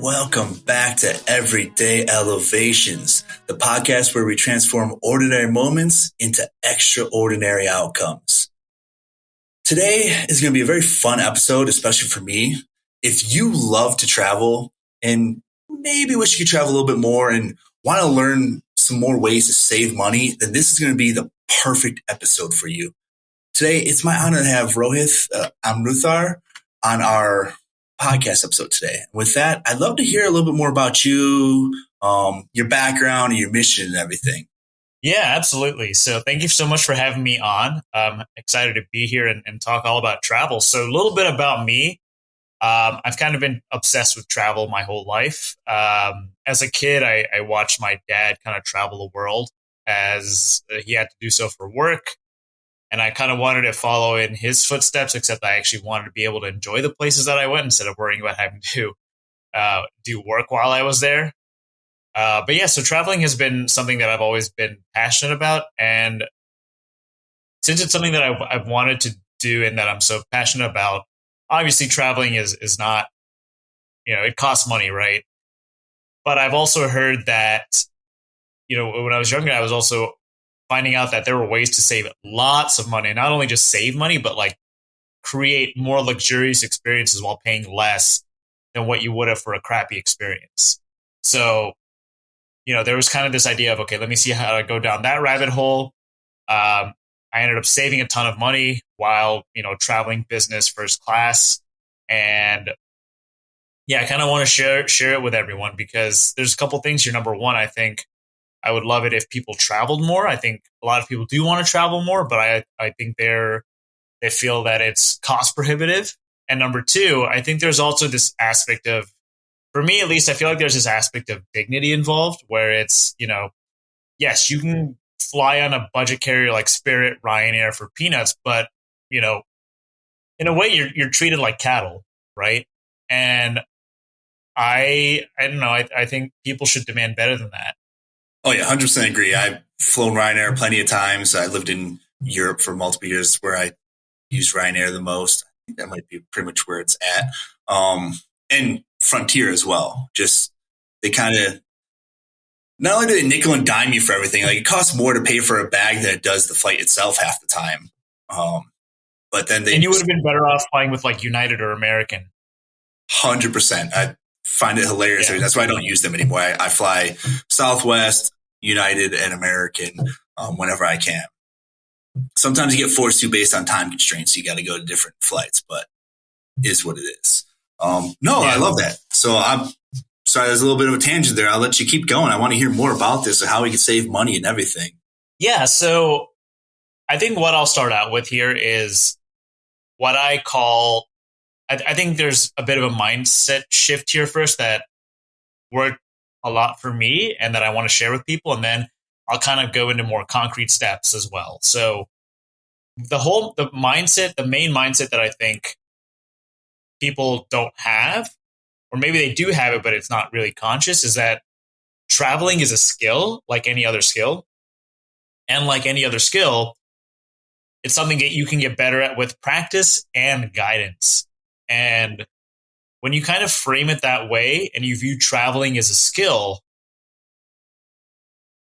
Welcome back to Everyday Elevations, the podcast where we transform ordinary moments into extraordinary outcomes. Today is going to be a very fun episode, especially for me. If you love to travel and maybe wish you could travel a little bit more and want to learn some more ways to save money, then this is going to be the perfect episode for you. Today, it's my honor to have Rohith Amruthar on our podcast episode today. With that, I'd love to hear a little bit more about you, your background, and your mission and everything. Yeah, absolutely. So thank you so much for having me on. I'm excited to be here and talk all about travel. So a little bit about me. I've kind of been obsessed with travel my whole life. As a kid, I watched my dad kind of travel the world as he had to do so for work. And I kind of wanted to follow in his footsteps, except I actually wanted to be able to enjoy the places that I went instead of worrying about having to do work while I was there. But yeah, so traveling has been something that I've always been passionate about. And since it's something that I've wanted to do and that I'm so passionate about, obviously traveling is not, it costs money, right? But I've also heard that, when I was younger, I was also finding out that there were ways to save lots of money, not only just save money, but like create more luxurious experiences while paying less than what you would have for a crappy experience. So, there was kind of this idea of, okay, let me see how to go down that rabbit hole. I ended up saving a ton of money while, traveling business first class. And yeah, I kind of want to share it with everyone because there's a couple things here. Number one, I think I would love it if people traveled more. I think a lot of people do want to travel more, but I think they feel that it's cost prohibitive. And number two, I think there's also this aspect of, for me at least, I feel like there's this aspect of dignity involved where it's, yes, you can fly on a budget carrier like Spirit, Ryanair for peanuts, but, in a way you're treated like cattle, right? And I don't know, I think people should demand better than that. Oh, yeah, 100% agree. I've flown Ryanair plenty of times. I lived in Europe for multiple years where I used Ryanair the most. I think that might be pretty much where it's at. And Frontier as well. Just they kind of, not only do they nickel and dime you for everything, like it costs more to pay for a bag than it does the flight itself half the time. But then you would have been better off flying with like United or American. 100%. I find it hilarious. Yeah. That's why I don't use them anymore. I fly Southwest, United, and American whenever I can. Sometimes you get forced to based on time constraints. You got to go to different flights, but it is what it is. I love that. So I'm sorry, there's a little bit of a tangent there. I'll let you keep going. I want to hear more about this and how we can save money and everything. Yeah. So I think what I'll start out with here is what I call, I think there's a bit of a mindset shift here first that worked a lot for me and that I want to share with people. And then I'll kind of go into more concrete steps as well. So the main mindset that I think people don't have, or maybe they do have it, but it's not really conscious, is that traveling is a skill like any other skill. And like any other skill, it's something that you can get better at with practice and guidance. And when you kind of frame it that way and you view traveling as a skill,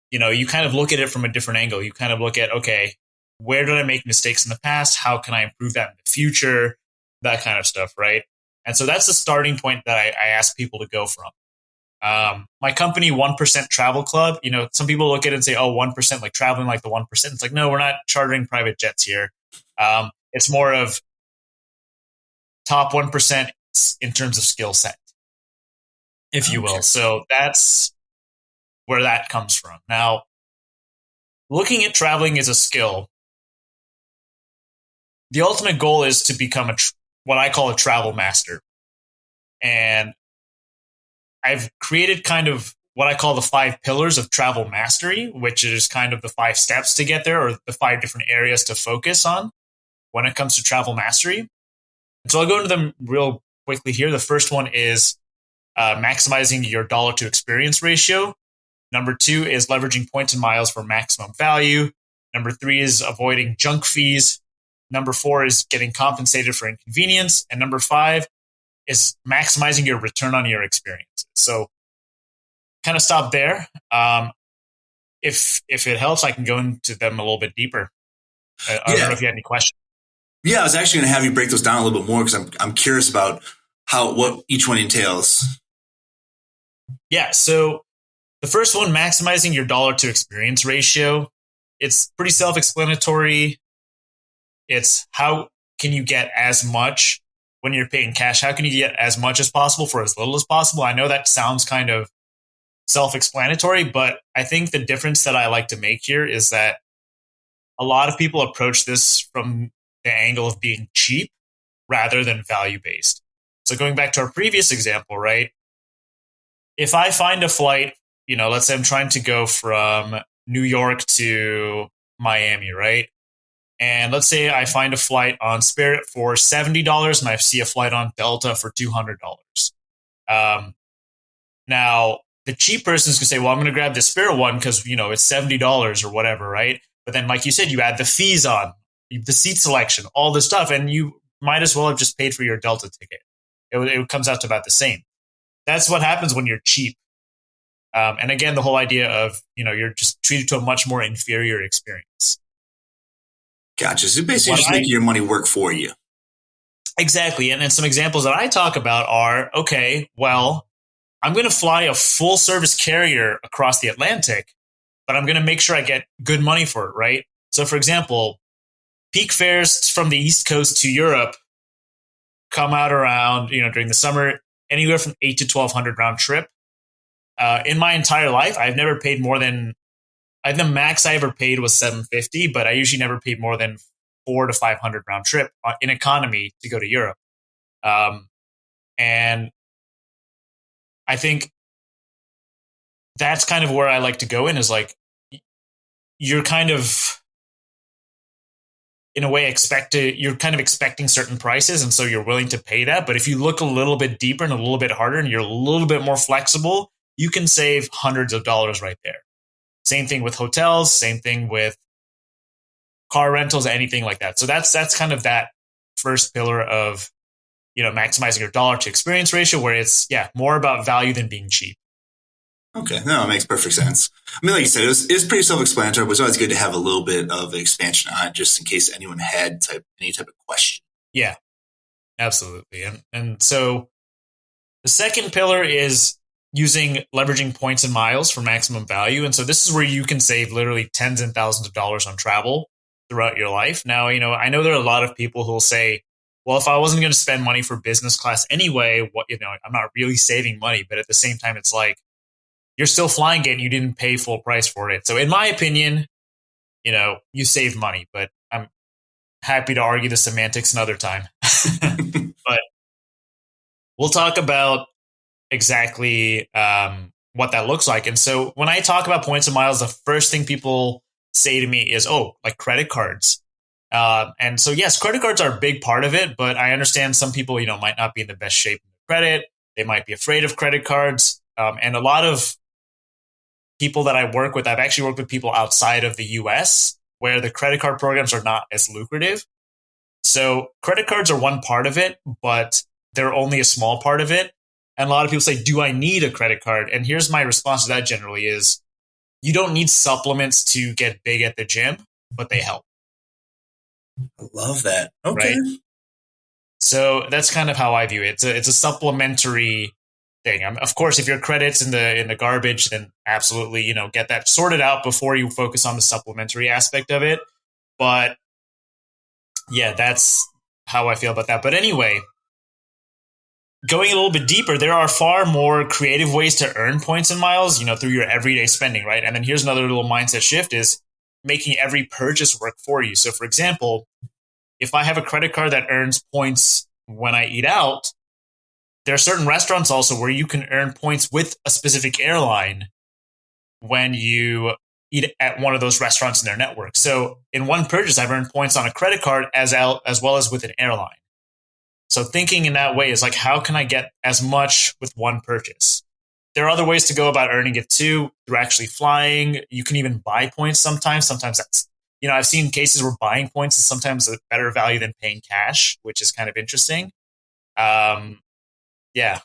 you kind of look at it from a different angle. You kind of look at, okay, where did I make mistakes in the past? How can I improve that in the future? That kind of stuff, right? And so that's the starting point that I ask people to go from. My company, 1% Travel Club, some people look at it and say, oh, 1%, like traveling like the 1%. It's like, no, we're not chartering private jets here. It's more of top 1% in terms of skill set, if you will. So that's where that comes from. Now, looking at traveling as a skill, the ultimate goal is to become what I call a travel master. And I've created kind of what I call the 5 pillars of travel mastery, which is kind of the 5 steps to get there, or the 5 different areas to focus on when it comes to travel mastery. And so I'll go into them real quickly here. The first one is maximizing your dollar to experience ratio. Number 2 is leveraging points and miles for maximum value. Number 3 is avoiding junk fees. Number 4 is getting compensated for inconvenience. And number 5 is maximizing your return on your experiences. So kind of stop there. If it helps, I can go into them a little bit deeper. I don't know if you had any questions. Yeah, I was actually going to have you break those down a little bit more because I'm curious about what each one entails. Yeah, so the first one, maximizing your dollar to experience ratio, it's pretty self-explanatory. It's how can you get as much when you're paying cash? How can you get as much as possible for as little as possible? I know that sounds kind of self-explanatory, but I think the difference that I like to make here is that a lot of people approach this from the angle of being cheap rather than value-based. So going back to our previous example, right? If I find a flight, let's say I'm trying to go from New York to Miami, right? And let's say I find a flight on Spirit for $70 and I see a flight on Delta for $200. Now, the cheap person is going to say, well, I'm going to grab the Spirit one because, it's $70 or whatever, right? But then, like you said, you add the fees on, the seat selection, all this stuff, and you might as well have just paid for your Delta ticket. It comes out to about the same. That's what happens when you're cheap. And again, the whole idea of, you're just treated to a much more inferior experience. Gotcha. So basically just making your money work for you. Exactly. And then some examples that I talk about are, okay, well, I'm going to fly a full service carrier across the Atlantic, but I'm going to make sure I get good money for it, right? So for example, peak fares from the East Coast to Europe come out around, during the summer, anywhere from $800 to $1,200 round trip. In my entire life, I've never paid more than, the max I ever paid was $750, but I usually never paid more than $400 to $500 round trip in economy to go to Europe. And I think that's kind of where I like to go in, is like, you're kind of, in a way, you're kind of expecting certain prices, and so you're willing to pay that. But if you look a little bit deeper and a little bit harder and you're a little bit more flexible, you can save hundreds of dollars right there. Same thing with hotels, same thing with car rentals, anything like that. So that's kind of that first pillar of, maximizing your dollar to experience ratio, where it's, more about value than being cheap. Okay, no, it makes perfect sense. I mean, like you said, it's pretty self-explanatory, but it's always good to have a little bit of expansion on it, just in case anyone had any type of question. Yeah, absolutely. And so the second pillar is leveraging points and miles for maximum value. And so this is where you can save literally tens and thousands of dollars on travel throughout your life. Now, I know there are a lot of people who will say, well, if I wasn't going to spend money for business class anyway, I'm not really saving money. But at the same time, it's like, you're still flying it and you didn't pay full price for it. So in my opinion, you save money, but I'm happy to argue the semantics another time. But we'll talk about exactly what that looks like. And so when I talk about points and miles, the first thing people say to me is, like credit cards. And so, yes, credit cards are a big part of it, but I understand some people, might not be in the best shape of credit. They might be afraid of credit cards. And a lot of people that I work with, I've actually worked with people outside of the US where the credit card programs are not as lucrative. So credit cards are one part of it, but they're only a small part of it. And a lot of people say, do I need a credit card? And here's my response to that generally is, you don't need supplements to get big at the gym, but they help. I love that. Okay. Right? So that's kind of how I view it. It's a supplementary thing. Of course, if your credit's in the garbage, then absolutely, get that sorted out before you focus on the supplementary aspect of it. But yeah, that's how I feel about that. But anyway, going a little bit deeper, there are far more creative ways to earn points and miles, through your everyday spending, right? And then here's another little mindset shift is making every purchase work for you. So for example, if I have a credit card that earns points when I eat out, there are certain restaurants also where you can earn points with a specific airline when you eat at one of those restaurants in their network. So in one purchase, I've earned points on a credit card as well as with an airline. So thinking in that way is like, how can I get as much with one purchase? There are other ways to go about earning it too, through actually flying. You can even buy points sometimes. Sometimes that's, I've seen cases where buying points is sometimes a better value than paying cash, which is kind of interesting. Yeah.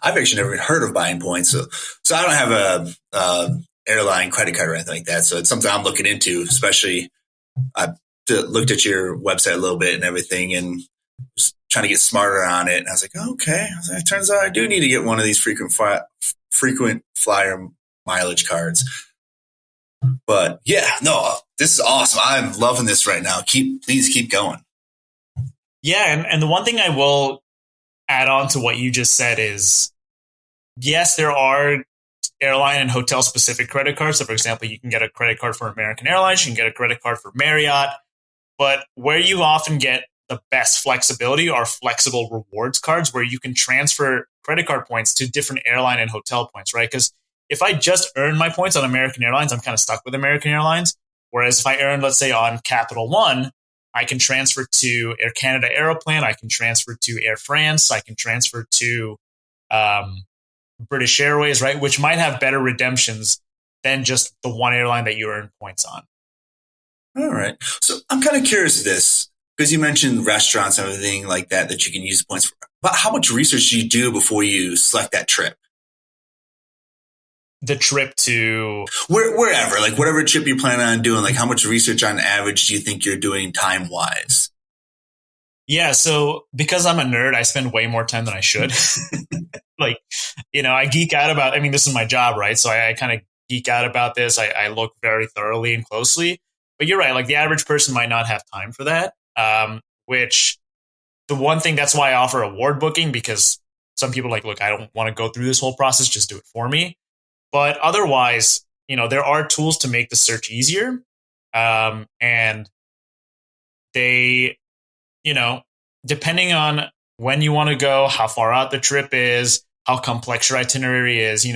I've actually never heard of buying points. So I don't have a airline credit card or anything like that. So it's something I'm looking into, especially I looked at your website a little bit and everything and just trying to get smarter on it. And I was like, oh, okay. It turns out I do need to get one of these frequent flyer mileage cards. But yeah, no, this is awesome. I'm loving this right now. Please keep going. Yeah. And the one thing I will add on to what you just said is, yes, there are airline and hotel specific credit cards. So for example, you can get a credit card for American Airlines, you can get a credit card for Marriott, but where you often get the best flexibility are flexible rewards cards where you can transfer credit card points to different airline and hotel points, right? Because if I just earn my points on American Airlines, I'm kind of stuck with American Airlines. Whereas if I earn, let's say, on Capital One, I can transfer to Air Canada Aeroplan, I can transfer to Air France, I can transfer to British Airways, right? Which might have better redemptions than just the one airline that you earn points on. All right. So I'm kind of curious of this because you mentioned restaurants and everything like that you can use points for. But how much research do you do before you select that trip? The trip to wherever, like whatever trip you're planning on doing, like how much research on average do you think you're doing time wise? Yeah. So because I'm a nerd, I spend way more time than I should. Like, I geek out about, this is my job, right? So I kind of geek out about this. I look very thoroughly and closely, but you're right. Like the average person might not have time for that. Which the one thing, that's why I offer award booking, because some people are like, look, I don't want to go through this whole process. Just do it for me. But otherwise, there are tools to make the search easier. And they, depending on when you want to go, how far out the trip is, how complex your itinerary is, you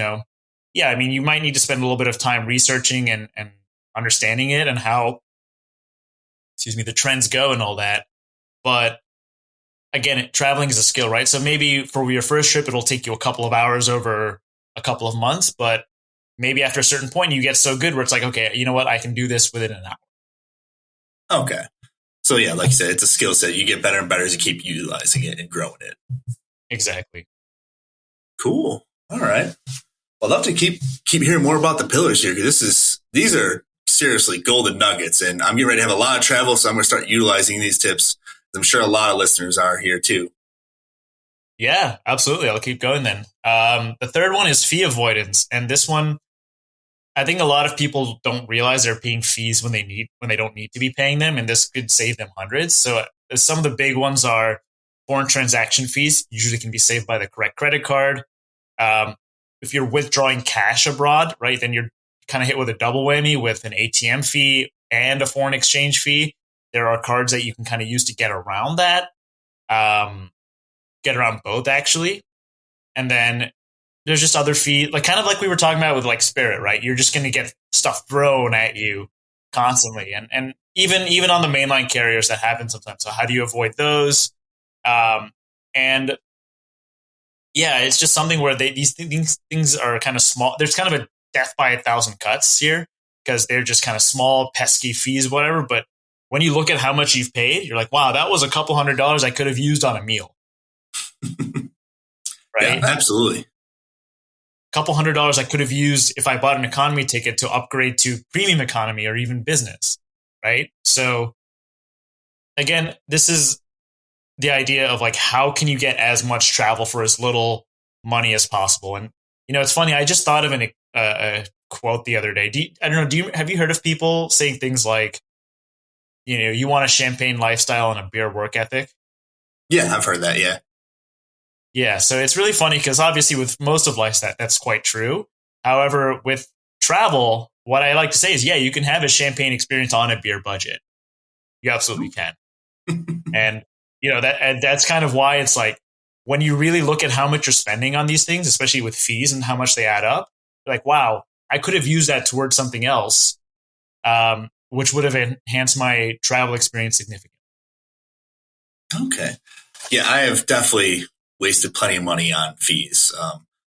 might need to spend a little bit of time researching and understanding it and how, the trends go and all that. But again, traveling is a skill, right? So maybe for your first trip, it'll take you a couple of hours over a couple of months, but maybe after a certain point you get so good where it's like, okay, you know what? I can do this within an hour. Okay. So yeah, like you said, it's a skill set. You get better and better as you keep utilizing it and growing it. Exactly. Cool. All right. Well, I'd love to keep hearing more about the pillars here because these are seriously golden nuggets, and I'm getting ready to have a lot of travel, so I'm going to start utilizing these tips. I'm sure a lot of listeners are here too. Yeah, absolutely. I'll keep going then. The third one is fee avoidance, and this one, I think a lot of people don't realize they're paying fees when they don't need to be paying them, and this could save them hundreds. So some of the big ones are foreign transaction fees. Usually can be saved by the correct credit card. If you're withdrawing cash abroad, right, then you're kind of hit with a double whammy with an ATM fee and a foreign exchange fee. There are cards that you can kind of use to get around that, get around both actually. And then there's just other fees, like kind of like we were talking about with like Spirit, right? You're just going to get stuff thrown at you constantly. And even on the mainline carriers, that happens sometimes. So how do you avoid those? And yeah, it's just something where these things are kind of small. There's kind of a death by 1,000 cuts here because they're just kind of small, pesky fees, whatever. But when you look at how much you've paid, you're like, wow, that was a couple $100 I could have used on a meal. Right? Yeah, absolutely. Couple $100 I could have used if I bought an economy ticket to upgrade to premium economy or even business, right? So again, this is the idea of like, how can you get as much travel for as little money as possible? And, it's funny. I just thought of a quote the other day. Have you heard of people saying things like, you want a champagne lifestyle and a beer work ethic? Yeah, I've heard that. Yeah. Yeah, so it's really funny because obviously with most of life that's quite true. However, with travel, what I like to say is, yeah, you can have a champagne experience on a beer budget. You absolutely can. And that's kind of why it's like when you really look at how much you're spending on these things, especially with fees and how much they add up, you're like, wow, I could have used that towards something else, which would have enhanced my travel experience significantly. Okay. Yeah, I have definitely wasted plenty of money on fees.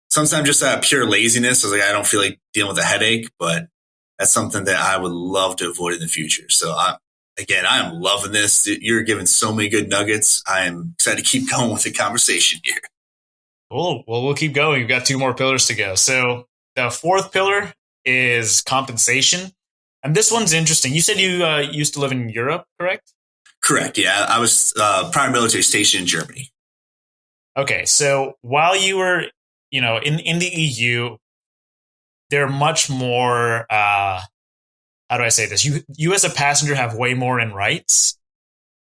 Sometimes just out of pure laziness. I was like, I don't feel like dealing with a headache, but that's something that I would love to avoid in the future. So I am loving this. You're giving so many good nuggets. I am excited to keep going with the conversation here. Cool. Well, we'll keep going. We've got two more pillars to go. So the fourth pillar is compensation. And this one's interesting. You said you used to live in Europe, correct? Correct. Yeah, I was prior military station in Germany. Okay. So while you were, in the EU, they're much more, how do I say this? You as a passenger have way more in rights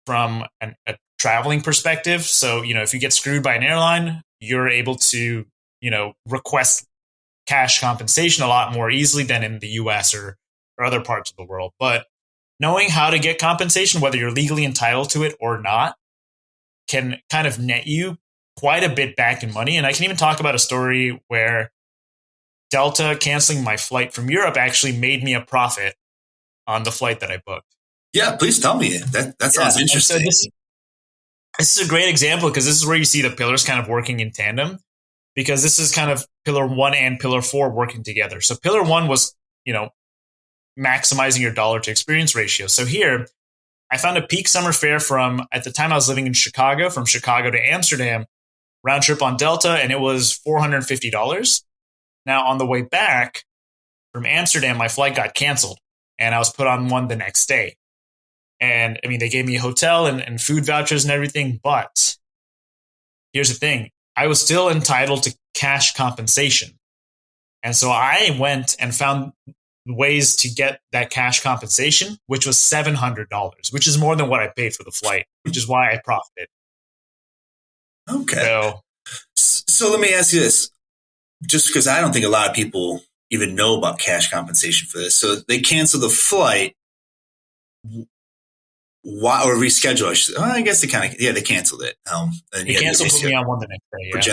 from a traveling perspective. So, if you get screwed by an airline, you're able to, request cash compensation a lot more easily than in the US or other parts of the world. But knowing how to get compensation, whether you're legally entitled to it or not, can kind of net you quite a bit back in money. And I can even talk about a story where Delta canceling my flight from Europe actually made me a profit on the flight that I booked. Yeah, please tell me. That sounds interesting. So this is a great example because this is where you see the pillars kind of working in tandem, because this is kind of pillar 1 and pillar 4 working together. So pillar 1 was, maximizing your dollar to experience ratio. So here I found a peak summer fare from, at the time I was living in Chicago, from Chicago to Amsterdam, round trip on Delta, and it was $450. Now on the way back from Amsterdam, my flight got canceled and I was put on one the next day. And I mean, they gave me a hotel and food vouchers and everything. But here's the thing. I was still entitled to cash compensation. And so I went and found ways to get that cash compensation, which was $700, which is more than what I paid for the flight, which is why I profited. Okay. So let me ask you this, just because I don't think a lot of people even know about cash compensation for this. So they cancel the flight. Why, or reschedule? I guess they they canceled it. They canceled, put me on one the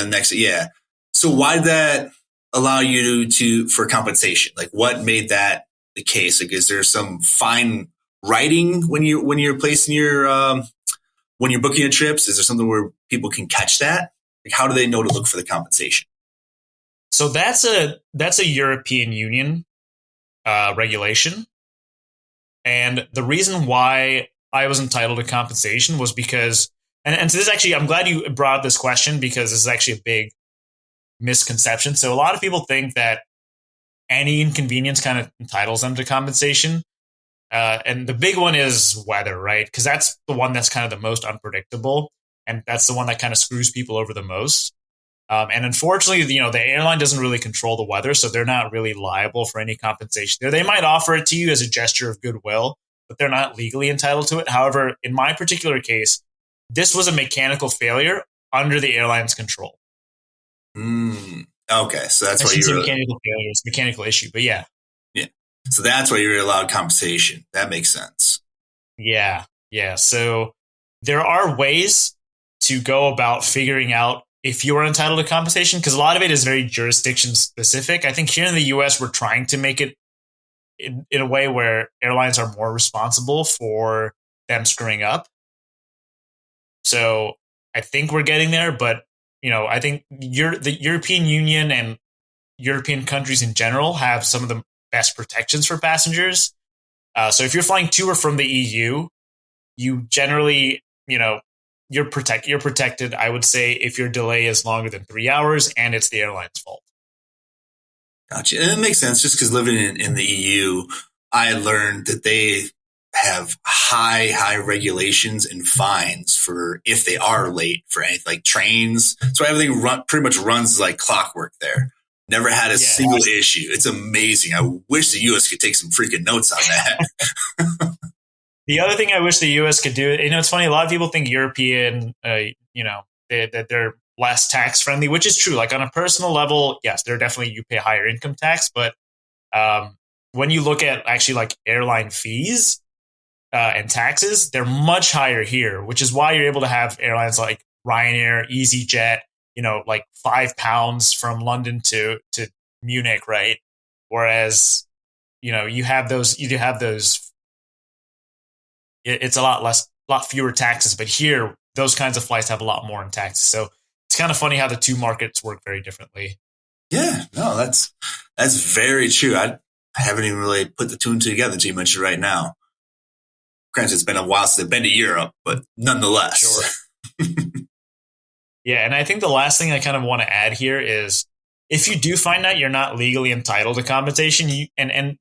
next day. Yeah. So why did that allow you for compensation? Like, what made that the case? Like, is there some fine writing when you're placing your when you're booking your trips? Is there something where people can catch that? Like, how do they know to look for the compensation? So that's a European Union regulation, and the reason why I was entitled to compensation was because, and so this actually, I'm glad you brought up this question because this is actually a big misconception. So a lot of people think that any inconvenience kind of entitles them to compensation. And the big one is weather, right? Because that's the one that's kind of the most unpredictable. And that's the one that kind of screws people over the most. And unfortunately, the airline doesn't really control the weather, so they're not really liable for any compensation there. They might offer it to you as a gesture of goodwill, but they're not legally entitled to it. However, in my particular case, this was a mechanical failure under the airline's control. Okay, so that's why you're mechanical failure. It's a mechanical issue, but yeah. So that's why you're allowed compensation. That makes sense. Yeah. So there are ways to go about figuring out if you are entitled to compensation, because a lot of it is very jurisdiction specific. I think here in the US, we're trying to make it in a way where airlines are more responsible for them screwing up. So I think we're getting there, but I think the European Union and European countries in general have some of the best protections for passengers. So if you're flying to or from the EU, you generally, you're protected, I would say, if your delay is longer than 3 hours and it's the airline's fault. Gotcha. And it makes sense just because living in the EU, I learned that they have high regulations and fines for if they are late for anything like trains. So everything pretty much runs like clockwork there. Never had a single issue. It's amazing. I wish the U.S. could take some freaking notes on that. The other thing I wish the U.S. could do, it's funny. A lot of people think European, that they're less tax friendly, which is true. Like on a personal level, yes, they're definitely, you pay higher income tax. But when you look at actually like airline fees and taxes, they're much higher here, which is why you're able to have airlines like Ryanair, EasyJet, like £5 from London to Munich, right? Whereas, you have those, it's a lot fewer taxes, but here, those kinds of flights have a lot more in taxes. So it's kind of funny how the two markets work very differently. Yeah, no, that's very true. I haven't even really put the two and two together until you mentioned right now. Granted, it's been a while since I've been to Europe, but nonetheless. Sure. Yeah, and I think the last thing I kind of want to add here is if you do find out you're not legally entitled to compensation, and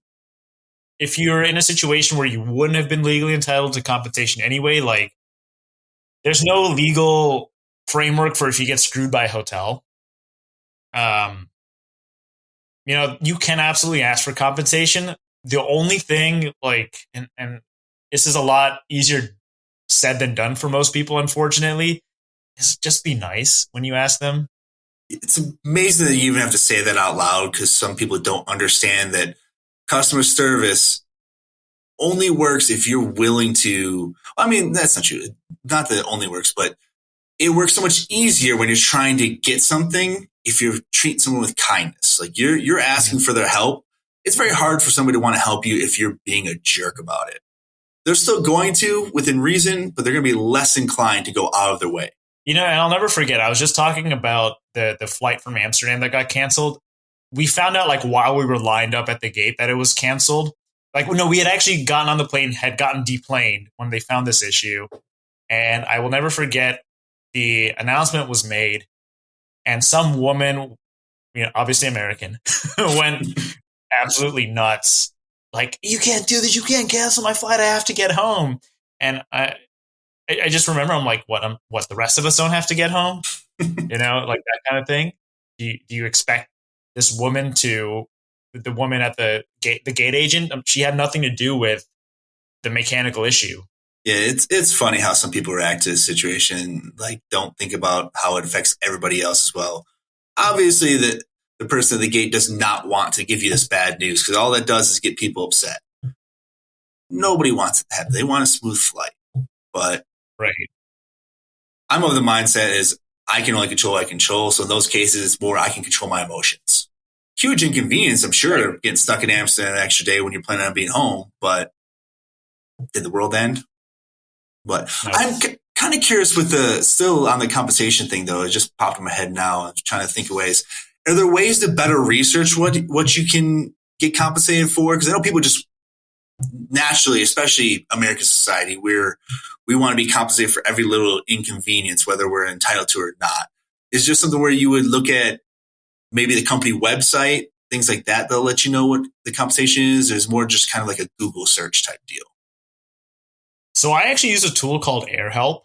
if you're in a situation where you wouldn't have been legally entitled to compensation anyway, like there's no legal framework for if you get screwed by a hotel. Um, you can absolutely ask for compensation. The only thing, like, and this is a lot easier said than done for most people, unfortunately, is just be nice when you ask them. It's amazing that you even have to say that out loud because some people don't understand that customer service only works if you're willing to. I mean, that's not true. Not that it only works, but it works so much easier when you're trying to get something if you're treating someone with kindness. Like you're asking for their help. It's very hard for somebody to want to help you if you're being a jerk about it. They're still going to within reason, but they're going to be less inclined to go out of their way. And I'll never forget, I was just talking about the flight from Amsterdam that got canceled. We found out like while we were lined up at the gate that it was canceled. Like, no, we had actually gotten on the plane, had gotten deplaned when they found this issue. And I will never forget, the announcement was made and some woman, obviously American, went absolutely nuts. Like, you can't do this. You can't cancel my flight. I have to get home. And I just remember, I'm like, what? The rest of us don't have to get home, like that kind of thing. Do you expect this woman the woman at the gate agent? She had nothing to do with the mechanical issue. Yeah, it's funny how some people react to this situation, like don't think about how it affects everybody else as well. Obviously, the person at the gate does not want to give you this bad news because all that does is get people upset. Nobody wants it to happen. They want a smooth flight. But right. I'm of the mindset is I can only control what I control. So in those cases, it's more I can control my emotions. Huge inconvenience, I'm sure, right, getting stuck in Amsterdam an extra day when you're planning on being home. But did the world end? But no. I'm kind of curious with still on the compensation thing, though. It just popped in my head now. I'm trying to think of ways. Are there ways to better research what you can get compensated for? Because I know people just naturally, especially American society, where we want to be compensated for every little inconvenience, whether we're entitled to it or not. Is just something where you would look at maybe the company website, things like that, they'll let you know what the compensation is? Or is more just kind of like a Google search type deal? So I actually use a tool called AirHelp.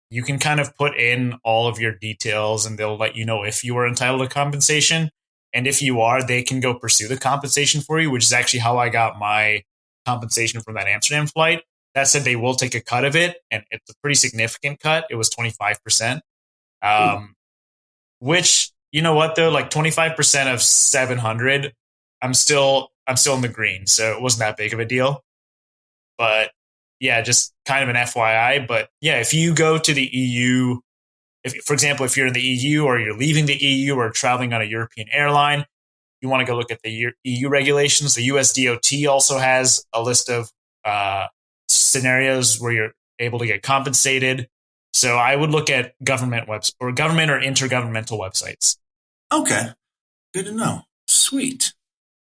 You can kind of put in all of your details and they'll let you know if you are entitled to compensation. And if you are, they can go pursue the compensation for you, which is actually how I got my compensation from that Amsterdam flight. That said, they will take a cut of it, and it's a pretty significant cut. It was 25%. Which, you know what, though, like 25% of 700, I'm still in the green. So it wasn't that big of a deal. But yeah, just kind of an FYI. But yeah, if you go to the EU, for example, if you're in the EU or you're leaving the EU or traveling on a European airline, you want to go look at the EU regulations. The US DOT also has a list of scenarios where you're able to get compensated. So I would look at government or intergovernmental websites. Okay. Good to know. Sweet.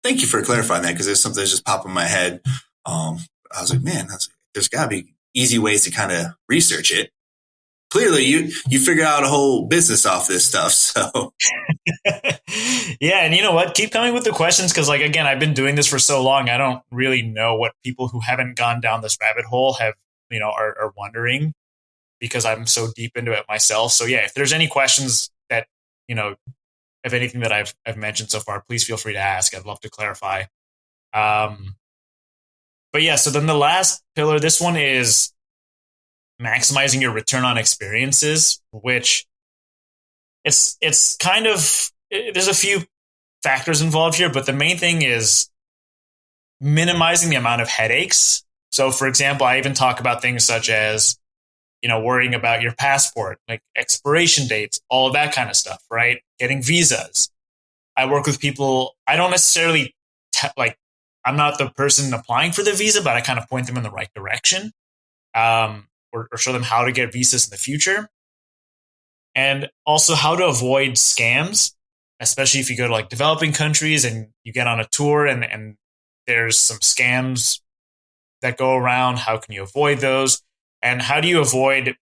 Thank you for clarifying that because there's something that just popped in my head. I was like, man, there's got to be easy ways to kind of research it. Clearly, you figure out a whole business off this stuff. So, yeah, and you know what? Keep coming with the questions because, like, again, I've been doing this for so long. I don't really know what people who haven't gone down this rabbit hole have, are wondering because I'm so deep into it myself. So, yeah, if there's any questions that if anything that I've mentioned so far, please feel free to ask. I'd love to clarify. But yeah, so then the last pillar, this one is maximizing your return on experiences, which it's kind of, there's a few factors involved here, but the main thing is minimizing the amount of headaches. So for example, I even talk about things such as, worrying about your passport, like expiration dates, all of that kind of stuff, right? Getting visas. I work with people, I don't necessarily I'm not the person applying for the visa, but I kind of point them in the right direction. Or show them how to get visas in the future. And also how to avoid scams, especially if you go to like developing countries and you get on a tour and there's some scams that go around. How can you avoid those? And how do you avoid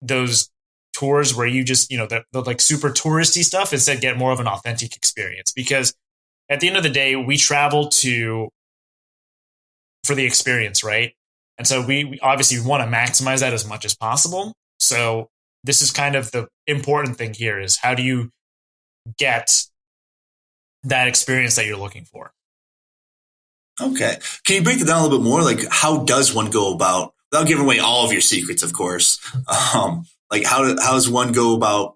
those tours where you just, the like super touristy stuff, instead get more of an authentic experience. Because at the end of the day, we travel for the experience, right? And so we obviously want to maximize that as much as possible. So this is kind of the important thing here, is how do you get that experience that you're looking for? Okay. Can you break it down a little bit more? Like, how does one go about, without giving away all of your secrets, of course, like how does one go about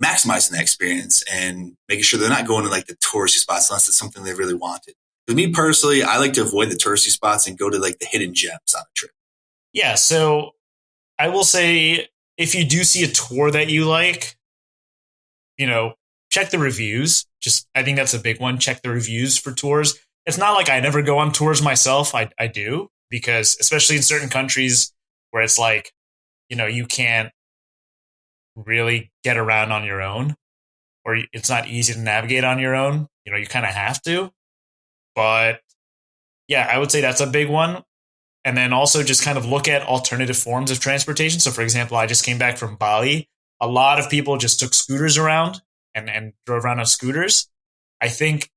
maximizing that experience and making sure they're not going to like the touristy spots unless it's something they really wanted? For me personally, I like to avoid the touristy spots and go to like the hidden gems on a trip. Yeah. So I will say, if you do see a tour that you like, check the reviews. I think that's a big one. Check the reviews for tours. It's not like I never go on tours myself. I do, because especially in certain countries where it's like, you can't really get around on your own, or it's not easy to navigate on your own. You kind of have to. But yeah, I would say that's a big one. And then also just kind of look at alternative forms of transportation. So for example, I just came back from Bali. A lot of people just took scooters around and drove around on scooters. I think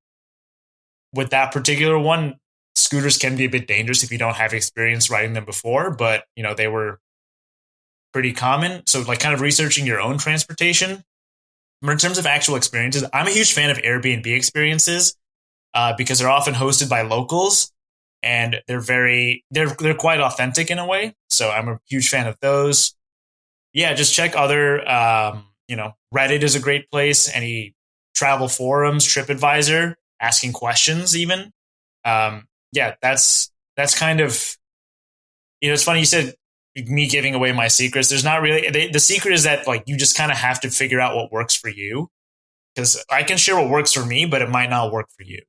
with that particular one, scooters can be a bit dangerous if you don't have experience riding them before, but they were pretty common. So like kind of researching your own transportation. But in terms of actual experiences, I'm a huge fan of Airbnb experiences because they're often hosted by locals, and they're quite authentic in a way. So I'm a huge fan of those. Yeah, just check other, Reddit is a great place. Any travel forums, TripAdvisor, asking questions even. Yeah, that's kind of, it's funny you said me giving away my secrets. There's not really, the secret is that like you just kind of have to figure out what works for you, because I can share what works for me, but it might not work for you.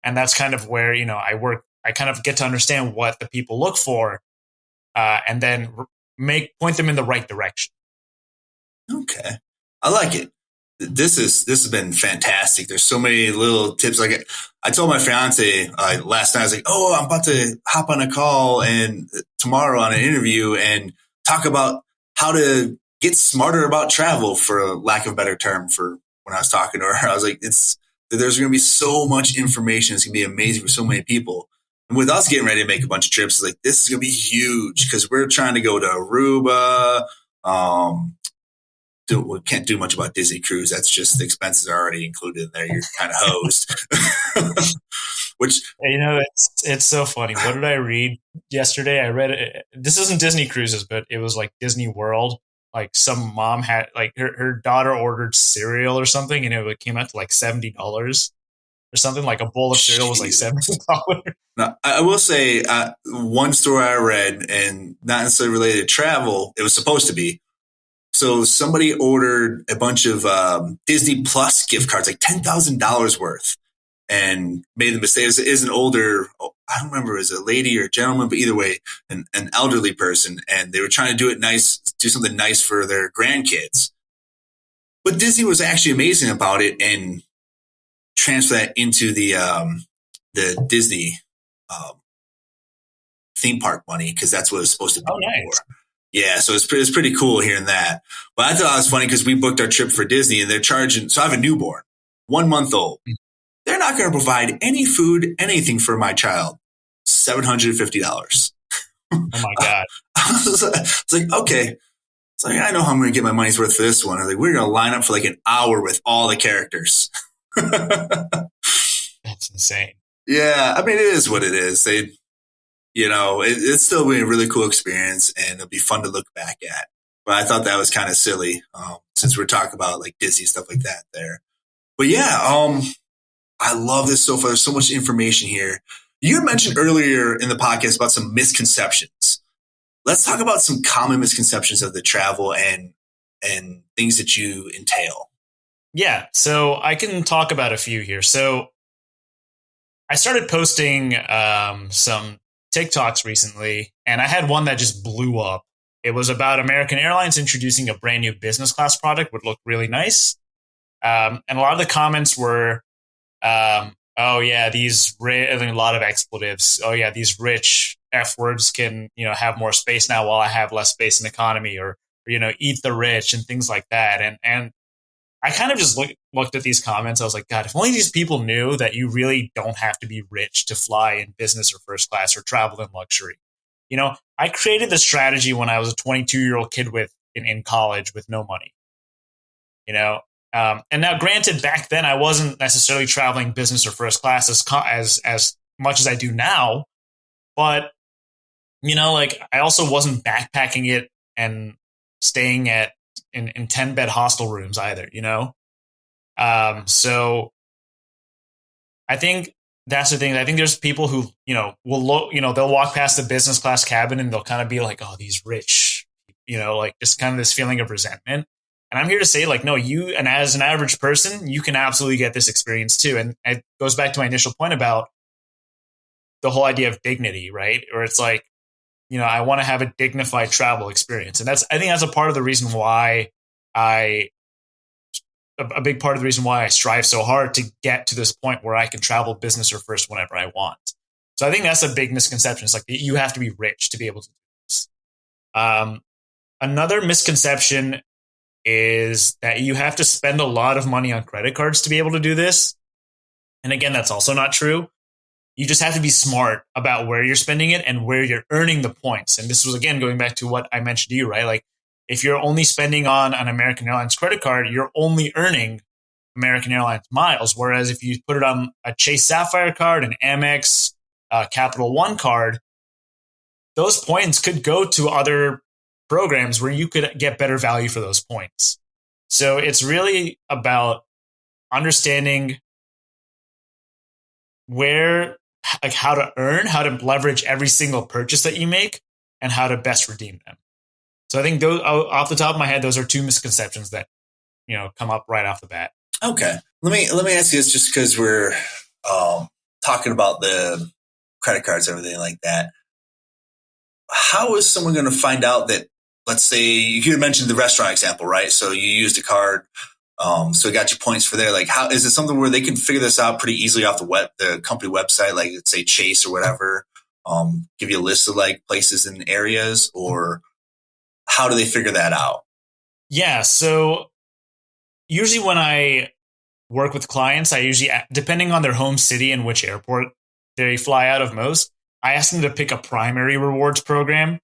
And that's kind of where, I kind of get to understand what the people look for, and then point them in the right direction. Okay. I like it. This has been fantastic. There's so many little tips. Like I told my fiance last night, I was like, "Oh, I'm about to hop on a call and tomorrow on an interview and talk about how to get smarter about travel," for lack of a better term. For when I was talking to her, I was like, there's going to be so much information. It's going to be amazing for so many people. And with us getting ready to make a bunch of trips, like this is going to be huge because we're trying to go to Aruba. We can't do much about Disney Cruise. That's just the expenses are already included in there. You're kind of hosed. Which, it's so funny. What did I read yesterday? I read it. This isn't Disney Cruises, but it was like Disney World. Like some mom had like her daughter ordered cereal or something, and it came out to like $70 or something. Like a bowl of cereal was like $70. Now, I will say one story I read, and not necessarily related to travel. It was supposed to be. So somebody ordered a bunch of Disney Plus gift cards, like $10,000 worth, and made the mistake. It is an older, I don't remember, is it a lady or a gentleman, but either way, an elderly person. And they were trying to do it nice, do something nice for their grandkids. But Disney was actually amazing about it and transfer that into the Disney theme park money, because that's what it was supposed to be for. Yeah, so it's pretty cool hearing that. But I thought it was funny because we booked our trip for Disney and they're charging. So I have a newborn, 1 month old. They're not going to provide any food, anything for my child. $750. Oh my God. It's like, okay. It's like, I know how I'm going to get my money's worth for this one. I'm like, we're going to line up for like an hour with all the characters. That's insane. Yeah, I mean, it is what it is. It's still been a really cool experience, and it'll be fun to look back at. But I thought that was kind of silly, since we're talking about like Disney stuff like that there. But yeah, I love this so far. There's so much information here. You mentioned earlier in the podcast about some misconceptions. Let's talk about some common misconceptions of the travel and things that you entail. Yeah, so I can talk about a few here. So I started posting some TikToks recently, and I had one that just blew up. It was about American Airlines introducing a brand new business class product, would look really nice. And a lot of the comments were, oh yeah, a lot of expletives. Oh yeah, these rich F words can, have more space now while I have less space in economy. Or eat the rich and things like that. And I kind of just looked at these comments. I was like, God, if only these people knew that you really don't have to be rich to fly in business or first class or travel in luxury. I created this strategy when I was a 22-year-old kid in college with no money. And now, granted, back then I wasn't necessarily traveling business or first class as much as I do now, but I also wasn't backpacking it and staying in 10-bed hostel rooms either. So I think that's the thing. I think there's people who will look, they'll walk past the business class cabin and they'll kind of be like, oh, these rich, just kind of this feeling of resentment. And I'm here to say, like, no, and as an average person, you can absolutely get this experience too. And it goes back to my initial point about the whole idea of dignity, right? Or it's like, I want to have a dignified travel experience. And I think that's a part of the reason why a big part of the reason why I strive so hard to get to this point where I can travel business or first whenever I want. So I think that's a big misconception. It's like you have to be rich to be able to do this. Another misconception is that you have to spend a lot of money on credit cards to be able to do this. And again, that's also not true. You just have to be smart about where you're spending it and where you're earning the points. And this was, again, going back to what I mentioned to you, right? Like, if you're only spending on an American Airlines credit card, you're only earning American Airlines miles. Whereas if you put it on a Chase Sapphire card, an Amex, Capital One card, those points could go to other programs where you could get better value for those points. So it's really about understanding how to leverage every single purchase that you make and how to best redeem them. So I think those, off the top of my head, those are two misconceptions that, come up right off the bat. Okay. Let me ask you this, just because we're talking about the credit cards and everything like that. How is someone going to find out that, let's say, you mentioned the restaurant example, right? So you used a card, so it got you points for there. Like, how is it something where they can figure this out pretty easily off the company website, like let's say Chase or whatever, give you a list of like places and areas, or how do they figure that out? Yeah. So usually when I work with clients, I usually, depending on their home city and which airport they fly out of most, I ask them to pick a primary rewards program,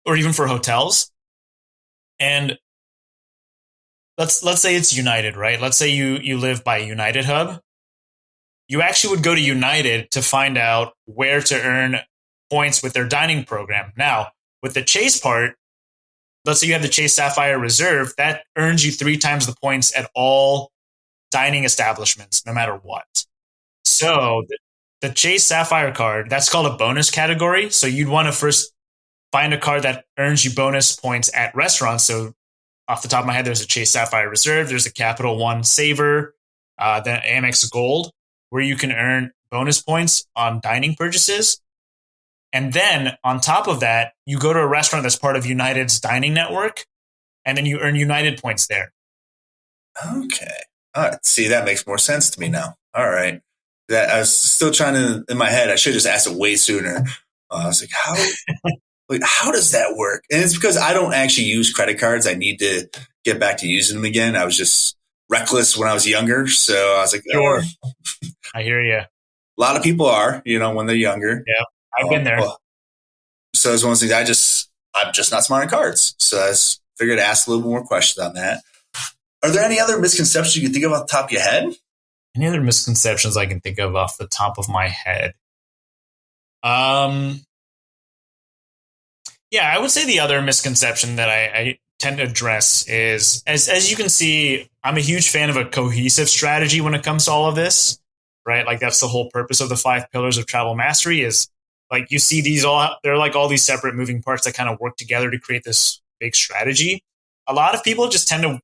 or even for hotels. And let's say it's United, right? Let's say you live by United Hub. You actually would go to United to find out where to earn points with their dining program. Now, with the Chase part, let's say you have the Chase Sapphire Reserve, that earns you 3 times the points at all dining establishments, no matter what. So the Chase Sapphire card, that's called a bonus category. So you'd want to first find a card that earns you bonus points at restaurants. So off the top of my head, there's a Chase Sapphire Reserve, there's a Capital One Saver, then Amex Gold, where you can earn bonus points on dining purchases. And then on top of that, you go to a restaurant that's part of United's dining network, and then you earn United points there. Okay. All right. See, that makes more sense to me now. All right. That I was still trying to, in my head, I should have just asked it way sooner. I was like, how does that work? And it's because I don't actually use credit cards. I need to get back to using them again. I was just reckless when I was younger. So I was like, sure. I hear you. A lot of people are, when they're younger. Yeah. I've been there. So it's one of those things I'm just not smart on cards. So I figured to ask a little more questions on that. Are there any other misconceptions you can think of off the top of your head? Any other misconceptions I can think of off the top of my head? Yeah, I would say the other misconception that I tend to address is, as you can see, I'm a huge fan of a cohesive strategy when it comes to all of this, right? Like, that's the whole purpose of the 5 pillars of travel mastery is, like, you see they're like all these separate moving parts that kind of work together to create this big strategy. A lot of people just tend to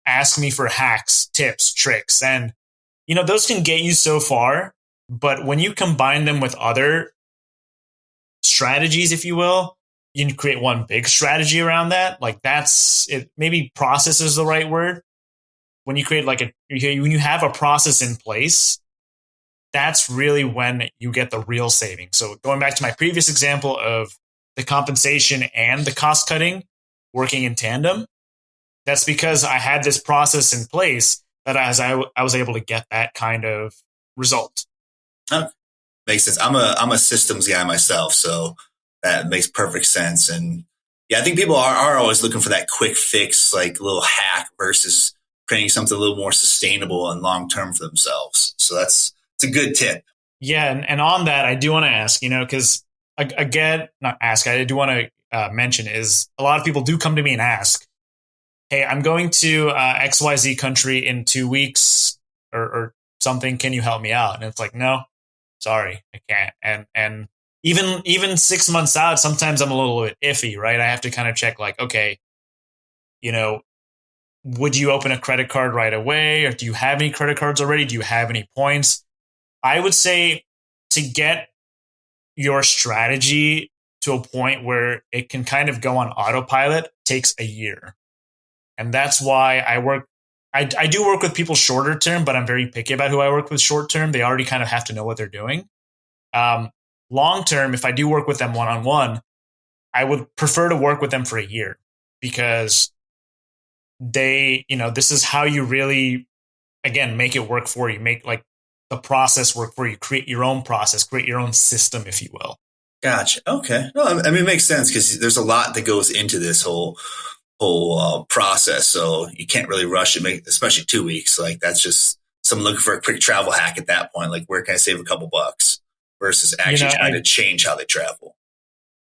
ask me for hacks, tips, tricks, and, those can get you so far. But when you combine them with other strategies, if you will, you can create one big strategy around that. Like, that's it. Maybe process is the right word. When you create when you have a process in place, that's really when you get the real savings. So going back to my previous example of the compensation and the cost cutting, working in tandem. That's because I had this process in place that I was able to get that kind of result. Huh. Makes sense. I'm a systems guy myself, so that makes perfect sense. And yeah, I think people are always looking for that quick fix, like little hack versus creating something a little more sustainable and long term for themselves. So it's a good tip. Yeah, and on that, I do want to ask, because again, not ask, I do want to mention is a lot of people do come to me and ask, hey, I'm going to XYZ country in 2 weeks or something. Can you help me out? And it's like, no, sorry, I can't. And even 6 months out, sometimes I'm a little bit iffy, right? I have to kind of check like, okay, would you open a credit card right away? Or do you have any credit cards already? Do you have any points? I would say to get your strategy to a point where it can kind of go on autopilot takes a year. And that's why I do work with people shorter term, but I'm very picky about who I work with short term. They already kind of have to know what they're doing. Long term, if I do work with them one-on-one, I would prefer to work with them for a year because this is how you really, again, make it work for you, make like the process work for you, create your own process, create your own system, if you will. Gotcha. Okay. No, I mean, it makes sense because there's a lot that goes into this whole process. So you can't really rush it, especially 2 weeks. Like that's just someone looking for a quick travel hack at that point. Like where can I save a couple bucks versus actually trying to change how they travel.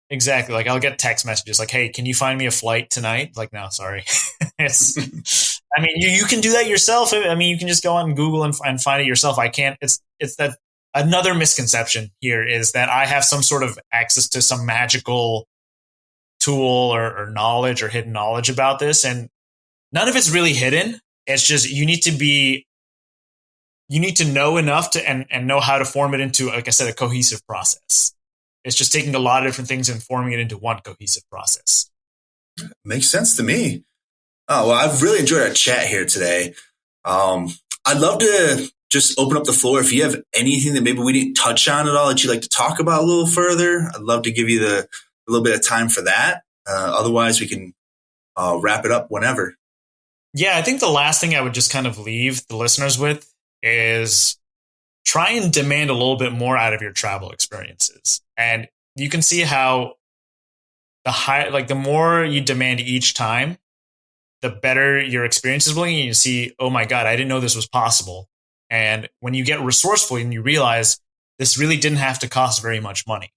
Exactly. Like I'll get text messages like, hey, can you find me a flight tonight? Like, no, sorry. I mean, you can do that yourself. I mean, you can just go on Google and find it yourself. I can't. It's that another misconception here is that I have some sort of access to some magical tool or knowledge or hidden knowledge about this. And none of it's really hidden. It's just you need to know enough to and know how to form it into, like I said, a cohesive process. It's just taking a lot of different things and forming it into one cohesive process. Makes sense to me. Oh, well, I've really enjoyed our chat here today. I'd love to just open up the floor. If you have anything that maybe we didn't touch on at all that you'd like to talk about a little further, I'd love to give you a little bit of time for that. Otherwise, we can wrap it up whenever. Yeah, I think the last thing I would just kind of leave the listeners with is try and demand a little bit more out of your travel experiences. And you can see how the more you demand each time, the better your experience is going. And you see, oh my God, I didn't know this was possible. And when you get resourceful and you realize this really didn't have to cost very much money.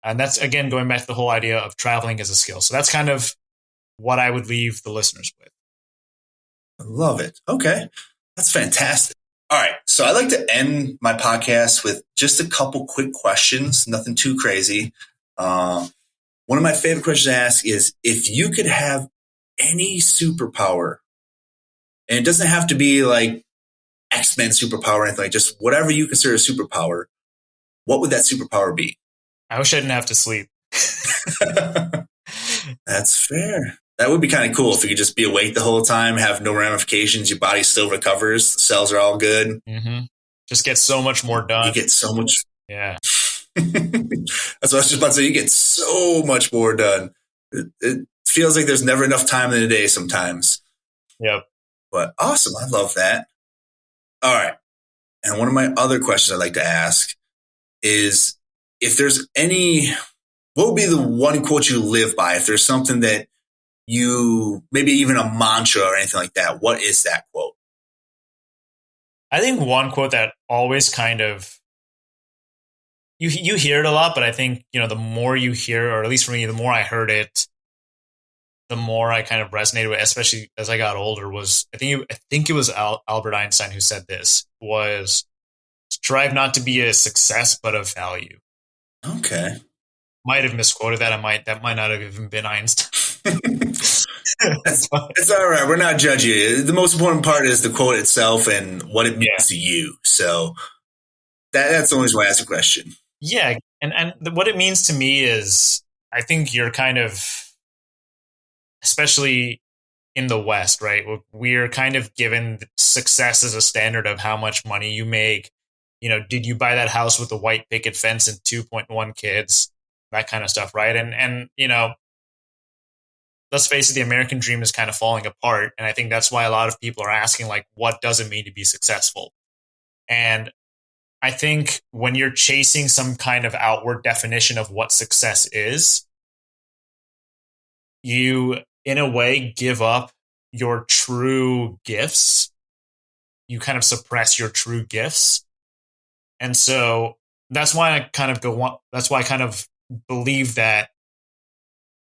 And that's, again, going back to the whole idea of traveling as a skill. So that's kind of what I would leave the listeners with. I love it. Okay. That's fantastic. All right. So I like to end my podcast with just a couple quick questions, nothing too crazy. One of my favorite questions to ask is if you could have any superpower, and it doesn't have to be like X-Men superpower or anything, like just whatever you consider a superpower, what would that superpower be? I wish I didn't have to sleep. That's fair. That would be kind of cool if you could just be awake the whole time, have no ramifications, your body still recovers, the cells are all good. Mm-hmm. Just get so much more done. You get so much. Yeah. That's what I was just about to say. You get so much more done. It feels like there's never enough time in the day sometimes. Yep. But awesome. I love that. All right. And one of my other questions I'd like to ask is if there's what would be the one quote you live by? If there's something that maybe even a mantra or anything like that, what is that quote? I think one quote that always kind of, you hear it a lot, but I think, the more you hear, or at least for me, the more I heard it, the more I kind of resonated with, especially as I got older, was, I think it was Albert Einstein who said this, was strive not to be a success, but of value. Okay. Might have misquoted that. That might not have even been Einstein. It's all right. We're not judging you. The most important part is the quote itself and what it means to you. So that's the only reason why I ask a question. Yeah. And what it means to me is, I think you're kind of, especially in the West, right? We're kind of given success as a standard of how much money you make. Did you buy that house with a white picket fence and 2.1 kids? That kind of stuff, right? And let's face it, the American dream is kind of falling apart. And I think that's why a lot of people are asking, like, what does it mean to be successful? And I think when you're chasing some kind of outward definition of what success is, you, in a way, give up your true gifts. You kind of suppress your true gifts. And so that's why I kind of believe that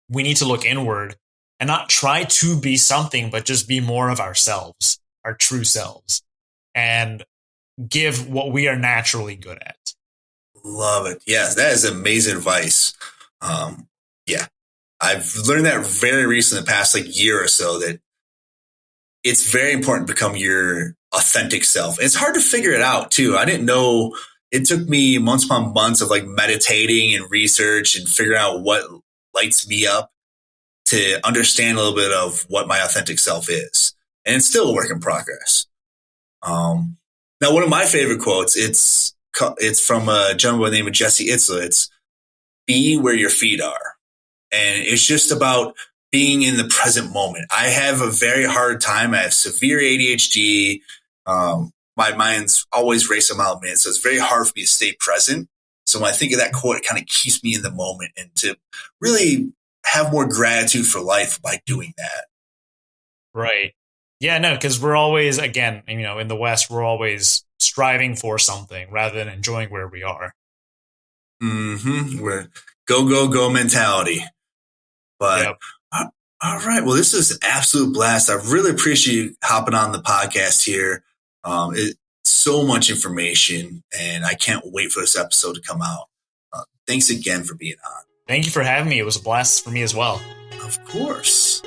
we need to look inward and not try to be something, but just be more of ourselves, our true selves, and give what we are naturally good at. Love it. Yes, that is amazing advice. Yeah, I've learned that very recently, the past like year or so, that it's very important to become your authentic self. It's hard to figure it out too. I didn't know. It took me months upon months of like meditating and research and figuring out what lights me up to understand a little bit of what my authentic self is. And it's still a work in progress. Now, one of my favorite quotes, it's from a gentleman by the name of Jesse Itzler. It's be where your feet are. And it's just about being in the present moment. I have a very hard time. I have severe ADHD. My mind's always racing a mile a minute. So it's very hard for me to stay present. So when I think of that quote, it kind of keeps me in the moment and to really have more gratitude for life by doing that. Right. Yeah, no, because we're always, again, in the West, we're always striving for something rather than enjoying where we are. We're go, go, go mentality. But yep. All right. Well, this is an absolute blast. I really appreciate you hopping on the podcast here. It's so much information, and I can't wait for this episode to come out. Thanks again for being on. Thank you for having me. It was a blast for me as well. Of course.